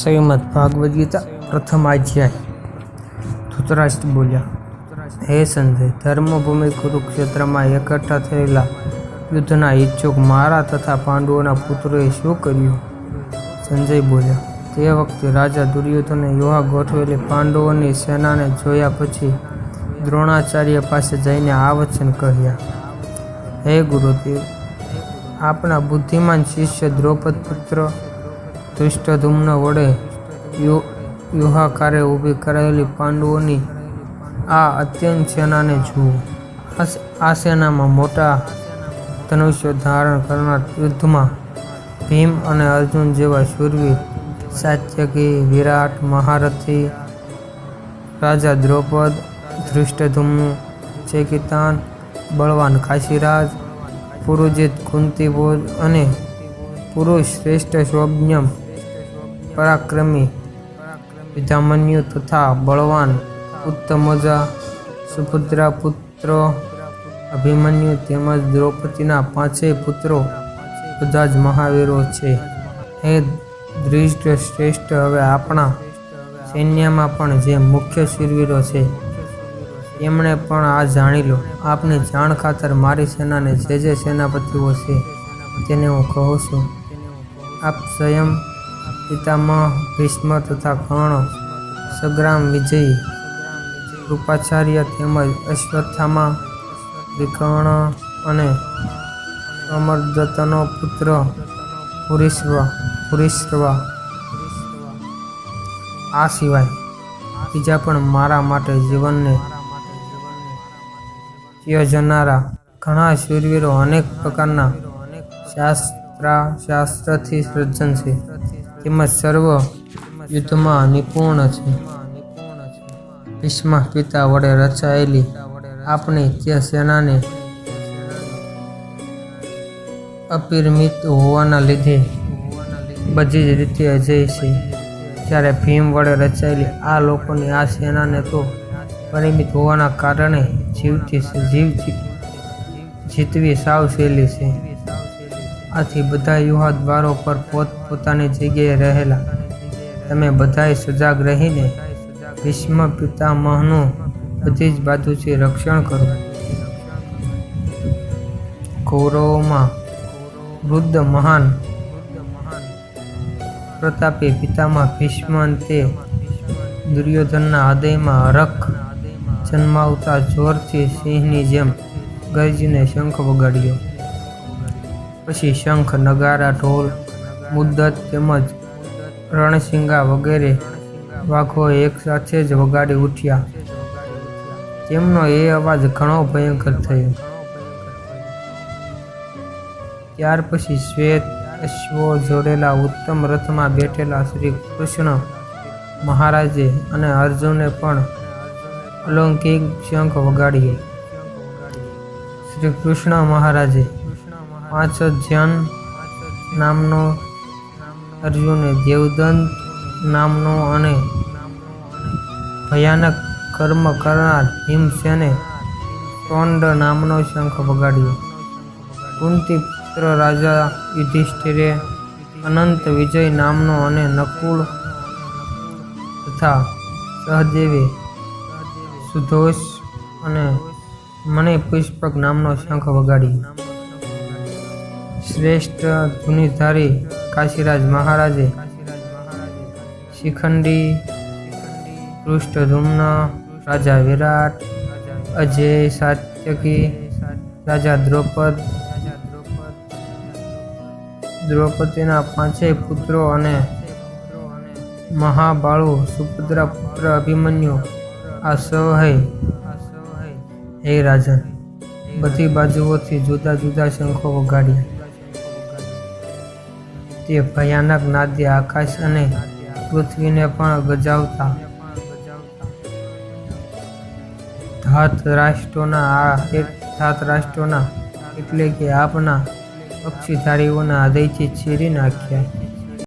શ્રીમદ ભાગવદ ગીતા પ્રથમ અધ્યાય। ધૃતરાષ્ટ્ર બોલ્યા, હે સંજય, ધર્મભૂમિ કુરુક્ષેત્રમાં એકઠા થયેલા યુદ્ધના ઈચ્છુક મારા તથા પાંડવોના પુત્રોએ શું કર્યું? સંજય બોલ્યા, તે વખતે રાજા દુર્યોધને યુવા ગોઠવેલી પાંડવોની સેનાને જોયા પછી દ્રોણાચાર્ય પાસે જઈને આ વચન કહ્યા, હે ગુરુદેવ, આપણા બુદ્ધિમાન શિષ્ય દ્રૌપદ પુત્ર ધૃષ્ટદ્યુમ્ન વડે યુહાકારે ઊભી કરાયેલી પાંડવોની આ અત્યંત સેનાને જુઓ। આ સેનામાં મોટા ધનુષ્ય ધારણ કરનાર યુદ્ધમાં ભીમ અને અર્જુન જેવા શૂરવીર, સાત્યકી, વિરાટ, મહારથી, રાજા દ્રૌપદ, ધૃષ્ટદ્યુમ્ન, ચેકિતાન, બળવાન કાશીરાજ, પુરુજીત, કુંતીભોજ અને પુરુષ શ્રેષ્ઠ સૌજન્ય પરાક્રમી યુધામન્યુ તથા બળવાન ઉત્તમજા, સુભદ્રા પુત્ર અભિમન્યુ તેમજ દ્રૌપદીના 5 પુત્રો બધા જ મહાવીરો છે। હે ધૃષ્ટ શ્રેષ્ઠ, હવે આપણા સૈન્યમાં પણ જે મુખ્ય શૂરવીરો છે એમણે પણ આ જાણી લો। આપની જાણ ખાતર મારી સેનાને જે સેનાપતિઓ છે તેને હું કહું છું। આપ સ્વયં પિતામહ ભીષ્મ તથા કર્ણ, સંગ્રામ વિજયી કૃપાચાર્ય તેમજ અશ્વત્થામા, વિકર્ણ અને અમરદત્તનો પુત્ર પુરીશ્રવા, આ સિવાય બીજા પણ મારા માટે જીવનને ત્યજનારા ઘણા શૂરવીરો અનેક પ્રકારના શાસ્ત્રથી સજ્જન છે તેમજ સર્વ યુદ્ધમાં નિપુણ છે। ભીષ્મ પિતા વડે રચાયેલી આપણી તે સેનાને અપરિમિત હોવાના લીધે બધી જ રીતે અજય છે, જ્યારે ભીમ વડે રચાયેલી આ લોકોની આ સેનાને તો પરિમિત હોવાના કારણે જીતવી સાવ સહેલી છે। આથી બધા યુવા દ્વારો પર પોતપોતાની જગ્યાએ રહેલા તમે બધાએ સજાગ રહીને ભીષ્મ પિતામહનું બધી જ બાજુથી રક્ષણ કરો। કૌરવોમાં વૃદ્ધ મહાન પ્રતાપી પિતામહ ભીષ્મ તે દુર્યોધનના હૃદયમાં હરખ જન્માવતા જોરથી સિંહની જેમ ગર્જીને શંખ વગાડ્યો। પછી શંખ, નગારા, ઢોલ, મુદ્દત તેમજ રણશિંગા વગેરે વાઘો એક સાથે જ વગાડી ઉઠ્યા। તેમનો એ અવાજ ઘણો ભયંકર થયો। ત્યાર પછી શ્વેત અશ્વો જોડેલા ઉત્તમ રથમાં બેઠેલા શ્રી કૃષ્ણ મહારાજે અને અર્જુને પણ અલૌકિક શંખ વગાડ્યો। શ્રી કૃષ્ણ મહારાજે 5 જન નામનો, અર્જુને દેવદંત નામનો અને ભયાનક કર્મ કરનાર ભીમસેને તોંડ નામનો શંખ વગાડ્યો। કુંતી પુત્ર રાજા યુધિષ્ઠિરે અનંત વિજય નામનો અને નકુલ તથા સહદેવે સુધોષ અને મણિપુષ્પક નામનો શંખ વગાડ્યો। શ્રેષ્ઠ ધુનિધારી કાશીરાજ મહારાજે શિખંડી, ધૃષ્ટદ્યુમ્ન, રાજા વિરાટ, અજય, સાત્યકી, રાજા દ્રૌપદીના 5 પુત્રો અને મહાબાળુ સુભદ્રા પુત્ર અભિમન્યુ આ સૌએ હે રાજન બધી બાજુઓથી જુદા જુદા શંખો વગાડ્યા। તે ભયાનક નાદે આકાશ અને પૃથ્વીને પણ ગજાવતા ધાતરાષ્ટ્રોના એટલે કે આપના પક્ષીધારીઓના હૃદયથી ચીરી નાખ્યા।